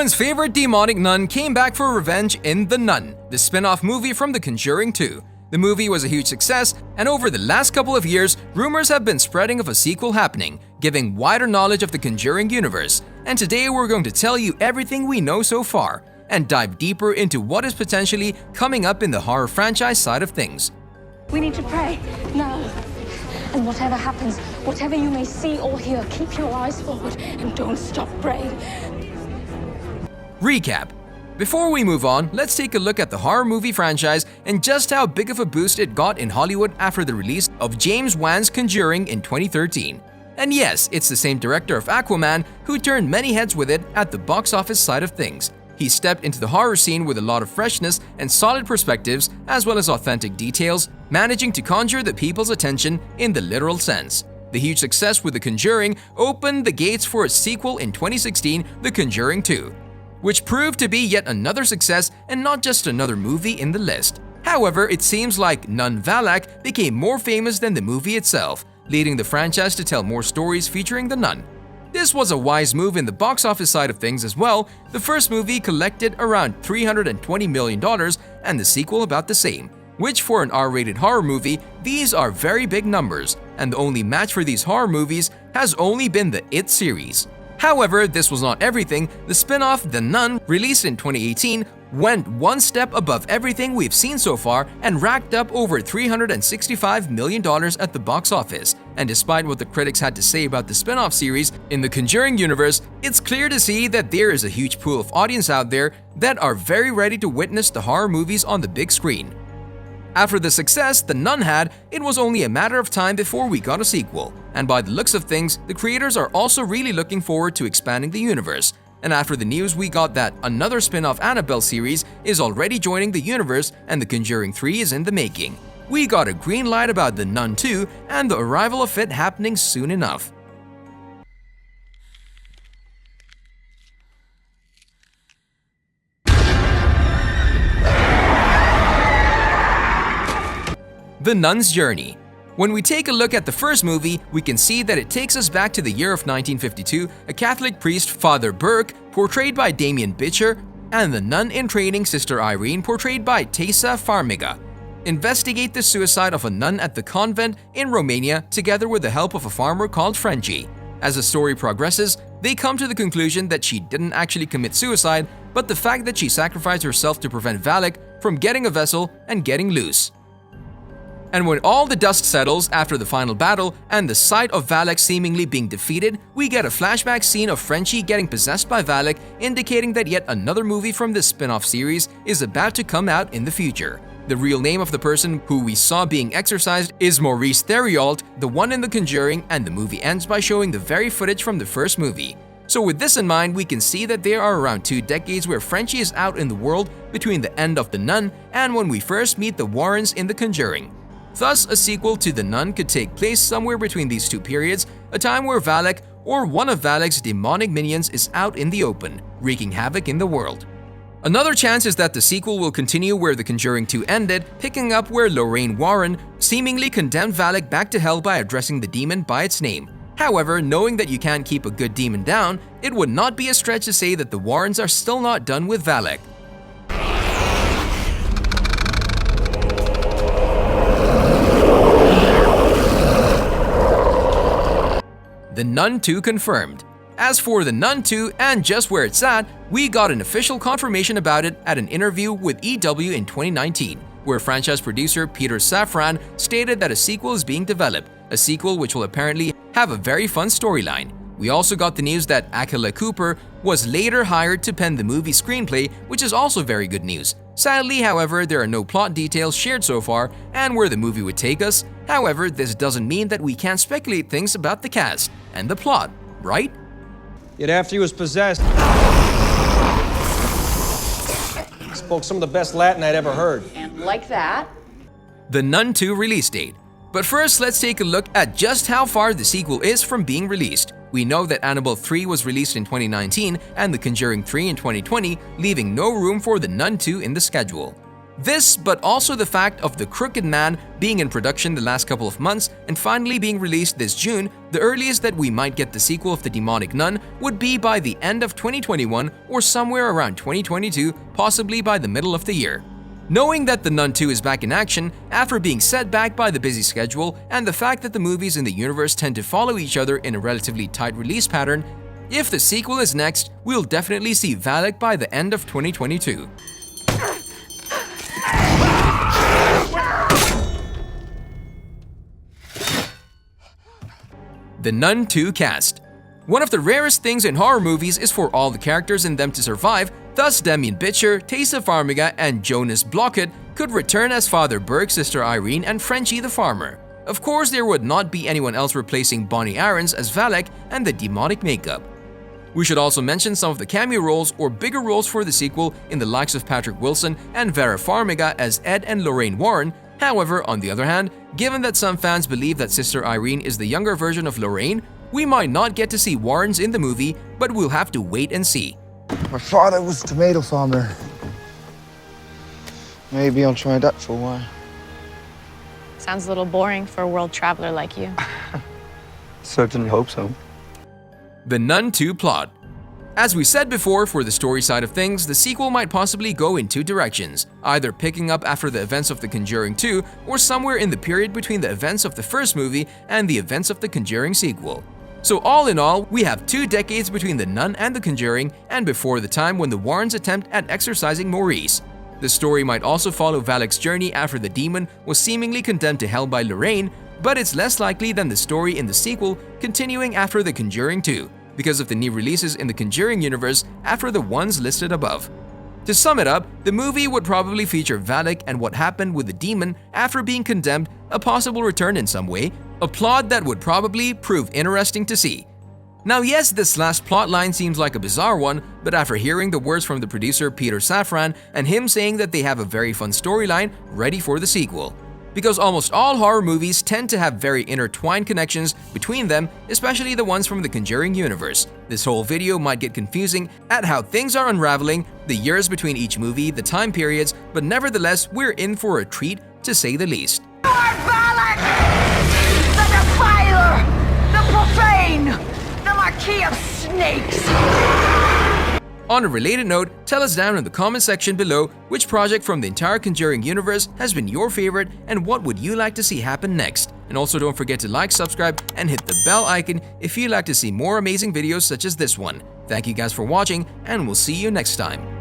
Everyone's favorite demonic nun came back for revenge in The Nun, the spin-off movie from The Conjuring 2. The movie was a huge success, and over the last couple of years, rumors have been spreading of a sequel happening, giving wider knowledge of the Conjuring Universe. And today we're going to tell you everything we know so far, and dive deeper into what is potentially coming up in the horror franchise side of things. We need to pray, now. And whatever happens, whatever you may see or hear, keep your eyes forward and don't stop praying. Recap. Before we move on, let's take a look at the horror movie franchise and just how big of a boost it got in Hollywood after the release of James Wan's Conjuring in 2013. And yes, it's the same director of Aquaman who turned many heads with it at the box office side of things. He stepped into the horror scene with a lot of freshness and solid perspectives, as well as authentic details, managing to conjure the people's attention in the literal sense. The huge success with The Conjuring opened the gates for a sequel in 2016, The Conjuring 2. Which proved to be yet another success and not just another movie in the list. However, it seems like Nun Valak became more famous than the movie itself, leading the franchise to tell more stories featuring the nun. This was a wise move in the box office side of things as well. The first movie collected around $320 million and the sequel about the same, which for an R-rated horror movie, these are very big numbers, and the only match for these horror movies has only been the It series. However, this was not everything. The spin-off The Nun, released in 2018, went one step above everything we've seen so far and racked up over $365 million at the box office. And despite what the critics had to say about the spin-off series in the Conjuring Universe, it's clear to see that there is a huge pool of audience out there that are very ready to witness the horror movies on the big screen. After the success The Nun had, it was only a matter of time before we got a sequel. And by the looks of things, the creators are also really looking forward to expanding the universe. And after the news we got that another spin-off Annabelle series is already joining the universe and The Conjuring 3 is in the making, we got a green light about The Nun 2 and the arrival of it happening soon enough. The Nuns Journey. When we take a look at the first movie, we can see that it takes us back to the year of 1952, a Catholic priest, Father Burke, portrayed by Demián Bichir, and the nun in training, Sister Irene, portrayed by Taissa Farmiga, investigate the suicide of a nun at the convent in Romania together with the help of a farmer called Frenchie. As the story progresses, they come to the conclusion that she didn't actually commit suicide, but the fact that she sacrificed herself to prevent Valak from getting a vessel and getting loose. And when all the dust settles after the final battle and the sight of Valak seemingly being defeated, we get a flashback scene of Frenchie getting possessed by Valak, indicating that yet another movie from this spin-off series is about to come out in the future. The real name of the person who we saw being exorcised is Maurice Theriault, the one in The Conjuring, and the movie ends by showing the very footage from the first movie. So with this in mind, we can see that there are around 2 decades where Frenchie is out in the world between the end of The Nun and when we first meet the Warrens in The Conjuring. Thus, a sequel to The Nun could take place somewhere between these 2 periods, a time where Valak or one of Valak's demonic minions is out in the open, wreaking havoc in the world. Another chance is that the sequel will continue where The Conjuring 2 ended, picking up where Lorraine Warren seemingly condemned Valak back to hell by addressing the demon by its name. However, knowing that you can't keep a good demon down, it would not be a stretch to say that the Warrens are still not done with Valak. The Nun 2 confirmed. As for The Nun 2 and just where it's at, we got an official confirmation about it at an interview with EW in 2019, where franchise producer Peter Safran stated that a sequel is being developed, a sequel which will apparently have a very fun storyline. We also got the news that Akela Cooper was later hired to pen the movie screenplay, which is also very good news. Sadly, however, there are no plot details shared so far and where the movie would take us. However, this doesn't mean that we can't speculate things about the cast and the plot, right? Yet after he was possessed, he spoke some of the best Latin I'd ever heard. And like that? The Nun 2 release date. But first, let's take a look at just how far the sequel is from being released. We know that Annabelle 3 was released in 2019 and The Conjuring 3 in 2020, leaving no room for The Nun 2 in the schedule. This, but also the fact of The Crooked Man being in production the last couple of months and finally being released this June, the earliest that we might get the sequel of The Demonic Nun would be by the end of 2021 or somewhere around 2022, possibly by the middle of the year. Knowing that The Nun 2 is back in action after being set back by the busy schedule and the fact that the movies in the universe tend to follow each other in a relatively tight release pattern, if the sequel is next, we'll definitely see Valak by the end of 2022. The Nun 2 cast. One of the rarest things in horror movies is for all the characters in them to survive, thus Demián Bichir, Taissa Farmiga, and Jonas Bloquet could return as Father Burke, Sister Irene, and Frenchie the Farmer. Of course, there would not be anyone else replacing Bonnie Aarons as Valak and the demonic makeup. We should also mention some of the cameo roles or bigger roles for the sequel in the likes of Patrick Wilson and Vera Farmiga as Ed and Lorraine Warren. However, on the other hand, given that some fans believe that Sister Irene is the younger version of Lorraine, we might not get to see Warrens in the movie, but we'll have to wait and see. My father was a tomato farmer. Maybe I'll try that for a while. Sounds a little boring for a world traveler like you. Certainly hope so. The Nun 2 plot. As we said before, for the story side of things, the sequel might possibly go in two directions, either picking up after the events of The Conjuring 2 or somewhere in the period between the events of the first movie and the events of The Conjuring sequel. So all in all, we have 2 decades between The Nun and The Conjuring and before the time when the Warrens attempt at exorcising Maurice. The story might also follow Valak's journey after the demon was seemingly condemned to hell by Lorraine, but it's less likely than the story in the sequel continuing after The Conjuring 2, because of the new releases in the Conjuring Universe after the ones listed above. To sum it up, the movie would probably feature Valak and what happened with the demon after being condemned, a possible return in some way, a plot that would probably prove interesting to see. Now yes, this last plotline seems like a bizarre one, but after hearing the words from the producer Peter Safran and him saying that they have a very fun storyline ready for the sequel. Because almost all horror movies tend to have very intertwined connections between them, especially the ones from the Conjuring Universe. This whole video might get confusing at how things are unraveling, the years between each movie, the time periods, but nevertheless, we're in for a treat to say the least. You are Valak! The defiler! The profane! The Marquis of Snakes! On a related note, tell us down in the comment section below which project from the entire Conjuring universe has been your favorite and what would you like to see happen next. And also don't forget to like, subscribe, and hit the bell icon if you'd like to see more amazing videos such as this one. Thank you guys for watching, and we'll see you next time.